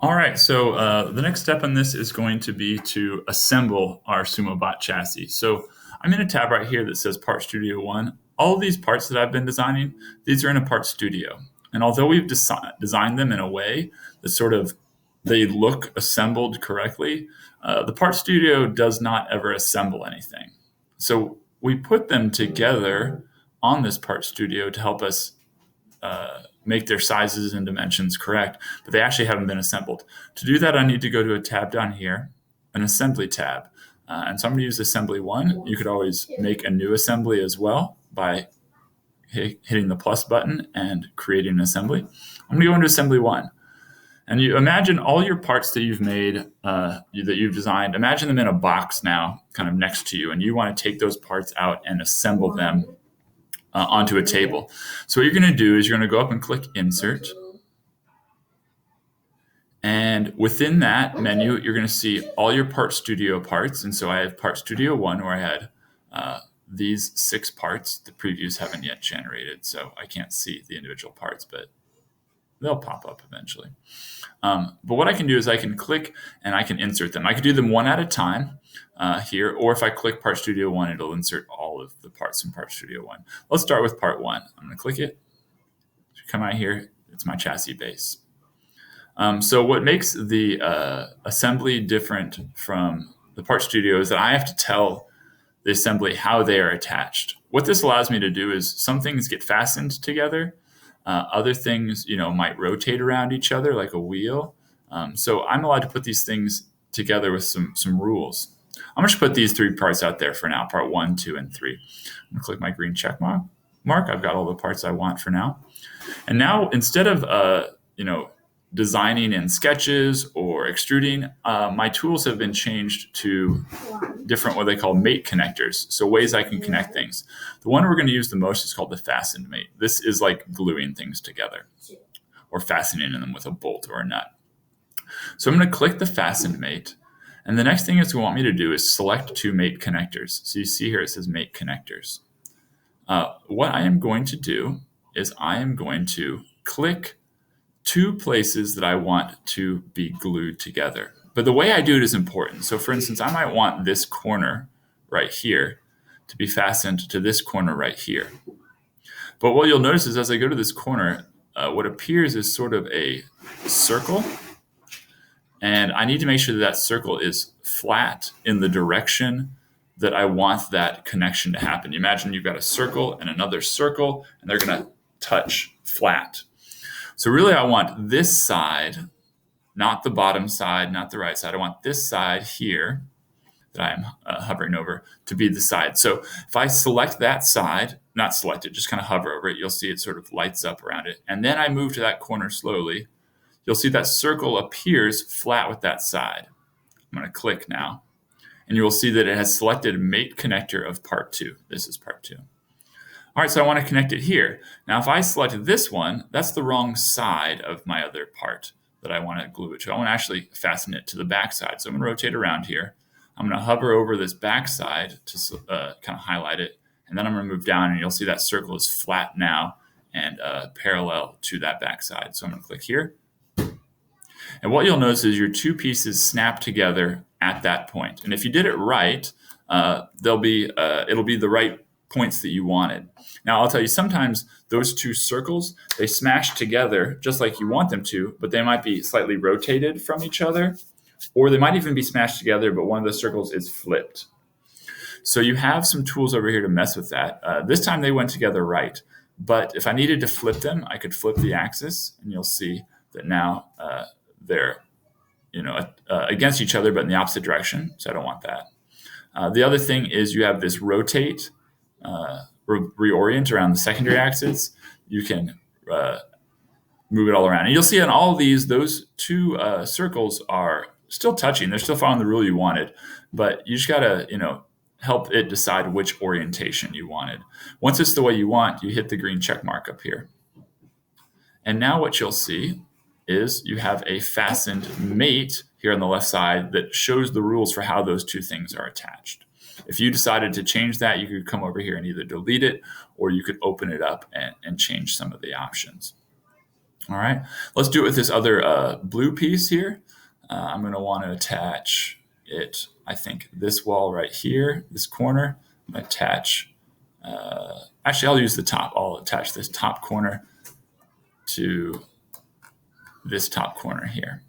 All right, so the next step in this is going to be to assemble our Sumobot chassis. So I'm in a tab right here that says Part Studio 1. All of these parts that I've been designing, these are in a Part Studio. And although we've designed them in a way that sort of they look assembled correctly, the Part Studio does not ever assemble anything. So we put them together on this Part Studio to help us make their sizes and dimensions correct, but they actually haven't been assembled. To do that, I need to go to a tab down here, an assembly tab. And so I'm going to use assembly 1. You could always make a new assembly as well by hitting the plus button and creating an assembly. I'm going to go into assembly 1. And you imagine all your parts that you've made, that you've designed, imagine them in a box now, kind of next to you, and you want to take those parts out and assemble them onto a table. So what you're going to do is you're going to go up and click Insert. And within that menu, you're going to see all your Part Studio parts. And so I have Part Studio 1, where I had these 6 parts. The previews haven't yet generated, so I can't see the individual parts, but they'll pop up eventually. But what I can do is I can click and I can insert them. I can do them one at a time here, or if I click Part Studio 1, it'll insert all of the parts from Part Studio 1. Let's start with Part 1. I'm going to click it. Come out here. It's my chassis base. So what makes the assembly different from the Part Studio is that I have to tell the assembly how they are attached. What this allows me to do is some things get fastened together. Other things, might rotate around each other like a wheel. So I'm allowed to put these things together with some rules. I'm going to put these 3 parts out there for now, Part 1, 2, and 3. I'm going to click my green check mark. I've got all the parts I want for now. And now, instead of designing in sketches or extruding, my tools have been changed to different what they call mate connectors, so ways I can connect things. The one we're going to use the most is called the Fastened mate. This is like gluing things together or fastening them with a bolt or a nut. So I'm going to click the Fastened mate, and the next thing it's going to want me to do is select 2 mate connectors. So you see here it says mate connectors. What I am going to do is I am going to click 2 places that I want to be glued together. But the way I do it is important. So for instance, I might want this corner right here to be fastened to this corner right here. But what you'll notice is as I go to this corner, what appears is sort of a circle. And I need to make sure that circle is flat in the direction that I want that connection to happen. You imagine you've got a circle and another circle, and they're going to touch flat. So really I want this side, not the bottom side, not the right side. I want this side here that I'm hovering over to be the side. So if I select that side, not select it, just kind of hover over it, you'll see it sort of lights up around it. And then I move to that corner slowly. You'll see that circle appears flat with that side. I'm going to click now, and you will see that it has selected mate connector of Part 2. This is Part 2. All right, so I want to connect it here. Now, if I select this one, that's the wrong side of my other part that I want to glue it to. I want to actually fasten it to the back side. So I'm going to rotate around here. I'm going to hover over this back side to kind of highlight it. And then I'm going to move down, and you'll see that circle is flat now and parallel to that back side. So I'm going to click here. And what you'll notice is your 2 pieces snap together at that point. And if you did it right, it'll be the right points that you wanted. Now, I'll tell you, sometimes those 2 circles, they smash together just like you want them to, but they might be slightly rotated from each other, or they might even be smashed together, but one of the circles is flipped. So you have some tools over here to mess with that. This time they went together right, but if I needed to flip them, I could flip the axis, and you'll see that now they're against each other, but in the opposite direction, so I don't want that. The other thing is you have this rotate, reorient around the secondary axis. You can move it all around. And you'll see on all of these, those 2 circles are still touching. They're still following the rule you wanted, but you just got to, help it decide which orientation you wanted. Once it's the way you want, you hit the green check mark up here. And now what you'll see is you have a fastened mate here on the left side that shows the rules for how those 2 things are attached. If you decided to change that, you could come over here and either delete it, or you could open it up and change some of the options. All right, let's do it with this other blue piece here. I'm going to want to attach it, I think, this wall right here, this corner. I'm going to attach, actually, I'll use the top. I'll attach this top corner to this top corner here.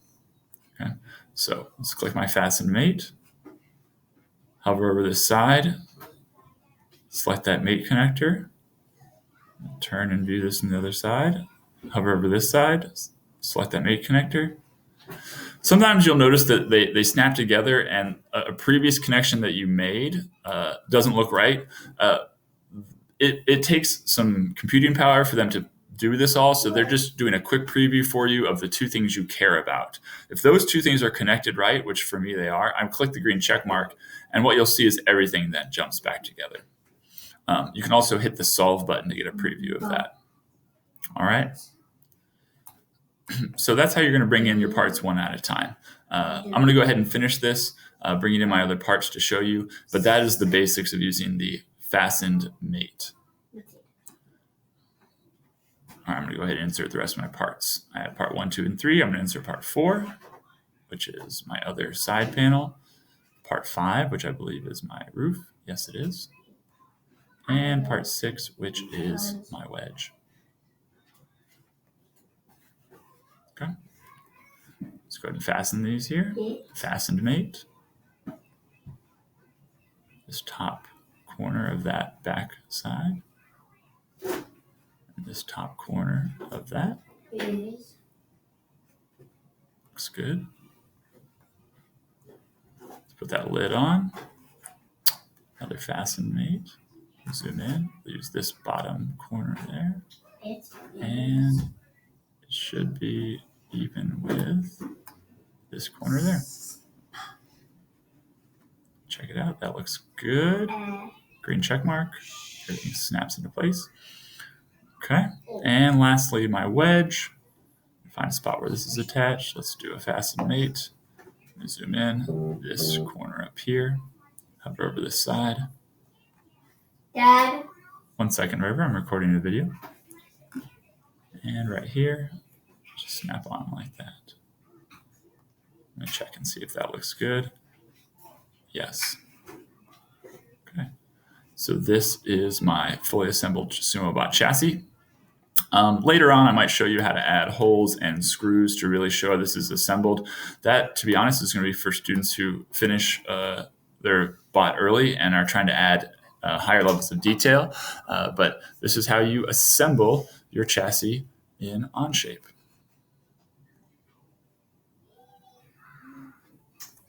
Okay, so let's click my Fastened Mate, hover over this side, select that mate connector, turn and view this on the other side, hover over this side, select that mate connector. Sometimes you'll notice that they snap together and a previous connection that you made doesn't look right. It takes some computing power for them to do this all, so they're just doing a quick preview for you of the two things you care about. If those two things are connected right, which for me they are, I click the green check mark, and what you'll see is everything that jumps back together. You can also hit the solve button to get a preview of that. All right. So that's how you're going to bring in your parts one at a time. I'm going to go ahead and finish this, bringing in my other parts to show you, but that is the basics of using the Fastened Mate. All right, I'm going to go ahead and insert the rest of my parts. I have part 1, 2, and 3. I'm going to insert part 4, which is my other side panel. Part 5, which I believe is my roof. Yes, it is. And part 6, which is my wedge. Okay. Let's go ahead and fasten these here. Fastened Mate. This top corner of that back side. And this top corner of that. Looks good. Let's put that lid on. Another Fastened Mate. Zoom in. Use this bottom corner there. And it should be even with this corner there. Check it out. That looks good. Green check mark. Everything snaps into place. Okay. And lastly, my wedge. Find a spot where this is attached. Let's do a Fastened Mate. Zoom in. This corner up here. Hover over this side. Dad. 1 second, River. I'm recording the video. And right here, just snap on like that. I'm going to check and see if that looks good. Yes. Okay. So this is my fully assembled Sumobot chassis. Later on, I might show you how to add holes and screws to really show this is assembled. That, to be honest, is going to be for students who finish their bot early and are trying to add higher levels of detail. But this is how you assemble your chassis in Onshape.